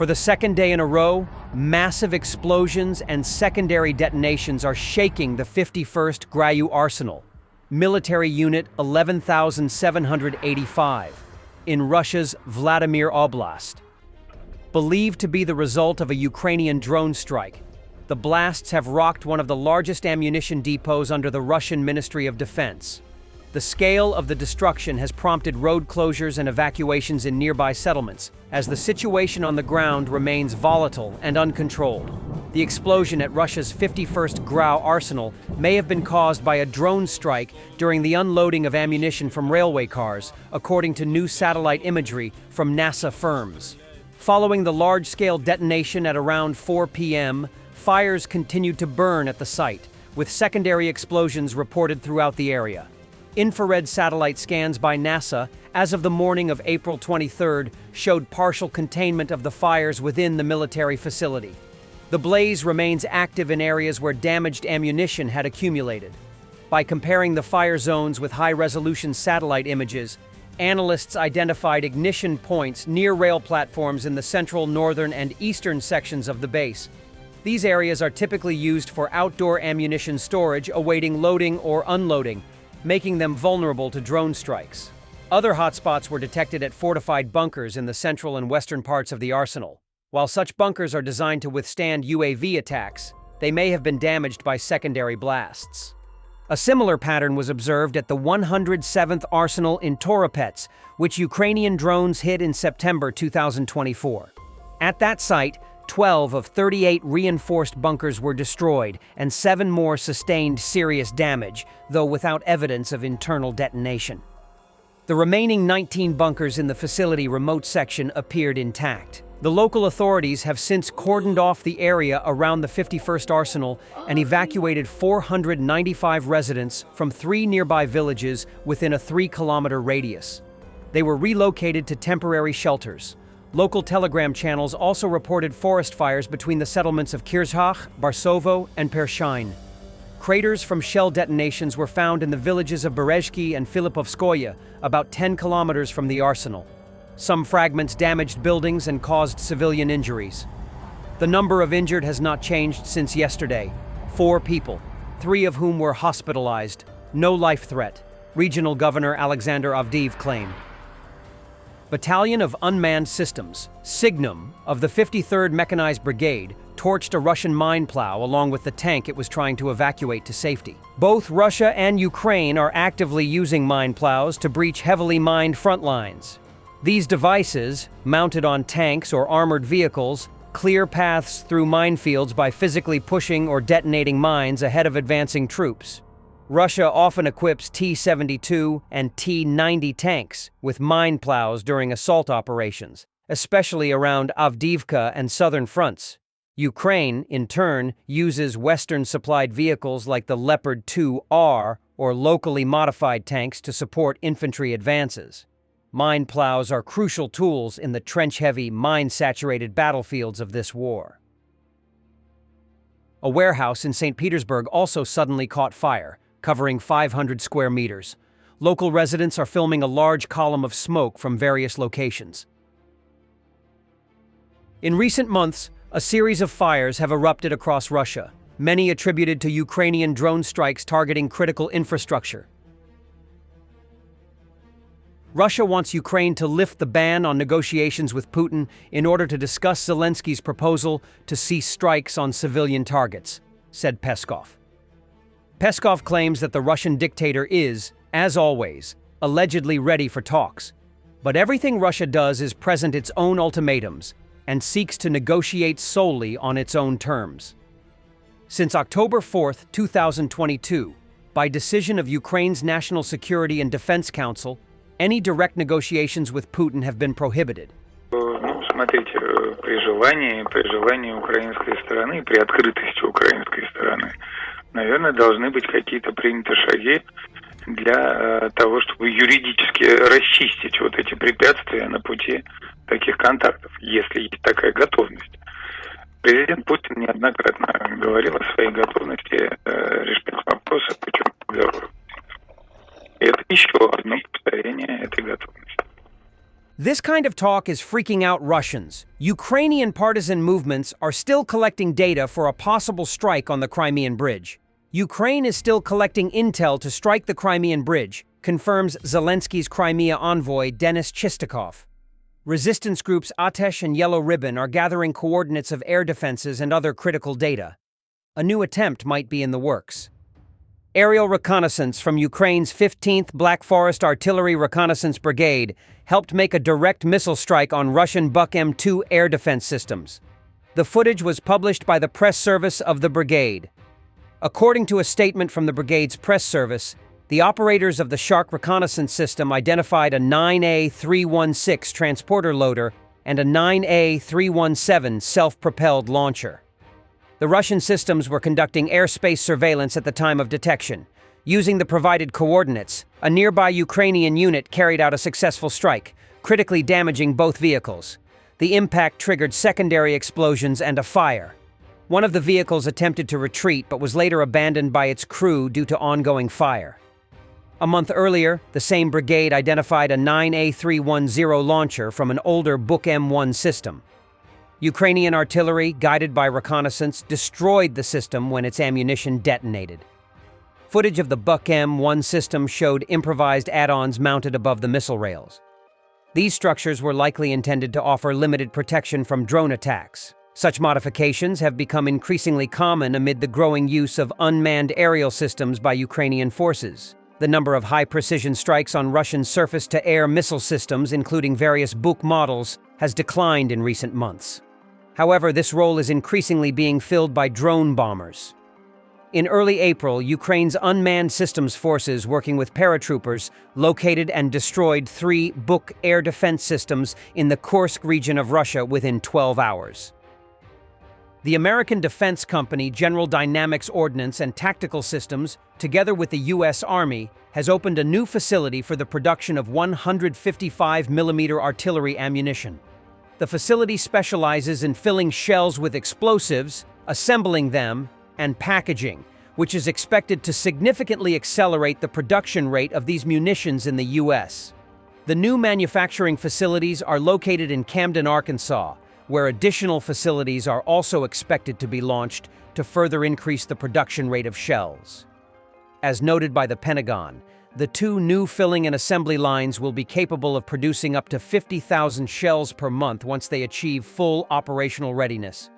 For the second day in a row, massive explosions and secondary detonations are shaking the 51st Grau Arsenal, military unit 11,785, in Russia's Vladimir Oblast. Believed to be the result of a Ukrainian drone strike, the blasts have rocked one of the largest ammunition depots under the Russian Ministry of Defense. The scale of the destruction has prompted road closures and evacuations in nearby settlements, as the situation on the ground remains volatile and uncontrolled. The explosion at Russia's 51st Grau Arsenal may have been caused by a drone strike during the unloading of ammunition from railway cars, according to new satellite imagery from NASA firms. Following the large-scale detonation at around 4 p.m., fires continued to burn at the site, with secondary explosions reported throughout the area. Infrared satellite scans by NASA, as of the morning of April 23rd, showed partial containment of the fires within the military facility. The blaze remains active in areas where damaged ammunition had accumulated. By comparing the fire zones with high-resolution satellite images, analysts identified ignition points near rail platforms in the central, northern, and eastern sections of the base. These areas are typically used for outdoor ammunition storage awaiting loading or unloading, making them vulnerable to drone strikes. Other hotspots were detected at fortified bunkers in the central and western parts of the arsenal. While such bunkers are designed to withstand UAV attacks, they may have been damaged by secondary blasts. A similar pattern was observed at the 107th Arsenal in Toropets, which Ukrainian drones hit in September 2024. At that site, 12 of 38 reinforced bunkers were destroyed, and 7 more sustained serious damage, though without evidence of internal detonation. The remaining 19 bunkers in the facility remote section appeared intact. The local authorities have since cordoned off the area around the 51st Arsenal and evacuated 495 residents from 3 nearby villages within a 3-kilometer radius. They were relocated to temporary shelters. Local telegram channels also reported forest fires between the settlements of Kirzhach, Barsovo, and Pershain. Craters from shell detonations were found in the villages of Berezhki and Filipovskoye, about 10 kilometers from the arsenal. Some fragments damaged buildings and caused civilian injuries. The number of injured has not changed since yesterday. 4 people, 3 of whom were hospitalized. No life threat, Regional Governor Alexander Avdiv claimed. Battalion of Unmanned Systems, Signum, of the 53rd Mechanized Brigade, torched a Russian mine plow along with the tank it was trying to evacuate to safety. Both Russia and Ukraine are actively using mine plows to breach heavily mined front lines. These devices, mounted on tanks or armored vehicles, clear paths through minefields by physically pushing or detonating mines ahead of advancing troops. Russia often equips T-72 and T-90 tanks with mine plows during assault operations, especially around Avdiivka and southern fronts. Ukraine, in turn, uses Western-supplied vehicles like the Leopard 2R or locally modified tanks to support infantry advances. Mine plows are crucial tools in the trench-heavy, mine-saturated battlefields of this war. A warehouse in St. Petersburg also suddenly caught fire, covering 500 square meters. Local residents are filming a large column of smoke from various locations. In recent months, a series of fires have erupted across Russia, many attributed to Ukrainian drone strikes targeting critical infrastructure. Russia wants Ukraine to lift the ban on negotiations with Putin in order to discuss Zelensky's proposal to cease strikes on civilian targets, said Peskov. Peskov claims that the Russian dictator is, as always, allegedly ready for talks. But everything Russia does is present its own ultimatums and seeks to negotiate solely on its own terms. Since October 4, 2022, by decision of Ukraine's National Security and Defense Council, any direct negotiations with Putin have been prohibited. Смотрите, при желании украинской стороны, при открытости украинской стороны, наверное, должны быть какие-то приняты шаги для того, чтобы юридически расчистить вот эти препятствия на пути таких контактов, если есть такая готовность. Президент Путин неоднократно говорил о своей готовности решать вопросы путем переговоров. Это еще одно повторение этой готовности. This kind of talk is freaking out Russians. Ukrainian partisan movements are still collecting data for a possible strike on the Crimean Bridge. Ukraine is still collecting intel to strike the Crimean Bridge, confirms Zelensky's Crimea envoy Denis Chistakov. Resistance groups Atesh and Yellow Ribbon are gathering coordinates of air defenses and other critical data. A new attempt might be in the works. Aerial reconnaissance from Ukraine's 15th Black Forest Artillery Reconnaissance Brigade helped make a direct missile strike on Russian Buk M2 air defense systems. The footage was published by the press service of the brigade. According to a statement from the brigade's press service, the operators of the Shark reconnaissance system identified a 9A316 transporter loader and a 9A317 self-propelled launcher. The Russian systems were conducting airspace surveillance at the time of detection. Using the provided coordinates, a nearby Ukrainian unit carried out a successful strike, critically damaging both vehicles. The impact triggered secondary explosions and a fire. One of the vehicles attempted to retreat but was later abandoned by its crew due to ongoing fire. A month earlier, the same brigade identified a 9A310 launcher from an older Buk M1 system. Ukrainian artillery, guided by reconnaissance, destroyed the system when its ammunition detonated. Footage of the Buk M1 system showed improvised add-ons mounted above the missile rails. These structures were likely intended to offer limited protection from drone attacks. Such modifications have become increasingly common amid the growing use of unmanned aerial systems by Ukrainian forces. The number of high-precision strikes on Russian surface-to-air missile systems, including various Buk models, has declined in recent months. However, this role is increasingly being filled by drone bombers. In early April, Ukraine's unmanned systems forces, working with paratroopers, located and destroyed 3 Buk air defense systems in the Kursk region of Russia within 12 hours. The American defense company General Dynamics Ordnance and Tactical Systems, together with the U.S. Army, has opened a new facility for the production of 155mm artillery ammunition. The facility specializes in filling shells with explosives, assembling them, and packaging, which is expected to significantly accelerate the production rate of these munitions in the U.S. The new manufacturing facilities are located in Camden, Arkansas, where additional facilities are also expected to be launched to further increase the production rate of shells. As noted by the Pentagon, the 2 new filling and assembly lines will be capable of producing up to 50,000 shells per month once they achieve full operational readiness.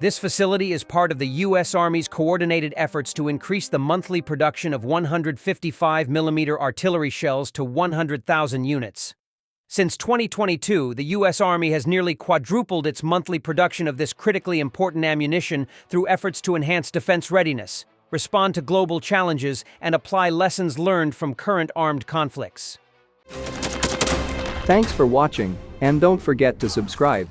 This facility is part of the U.S. Army's coordinated efforts to increase the monthly production of 155mm artillery shells to 100,000 units. Since 2022, the U.S. Army has nearly quadrupled its monthly production of this critically important ammunition through efforts to enhance defense readiness, respond to global challenges, and apply lessons learned from current armed conflicts. Thanks for watching, and don't forget to subscribe.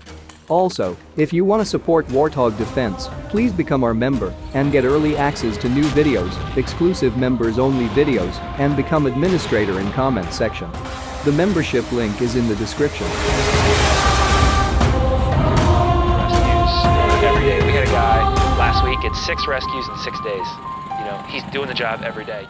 Also, if you want to support Warthog Defense, please become our member and get early access to new videos, exclusive members-only videos, and become administrator in comment section. The membership link is in the description. Rescues every day. We had a guy last week at 6 rescues in 6 days. You know, he's doing the job every day.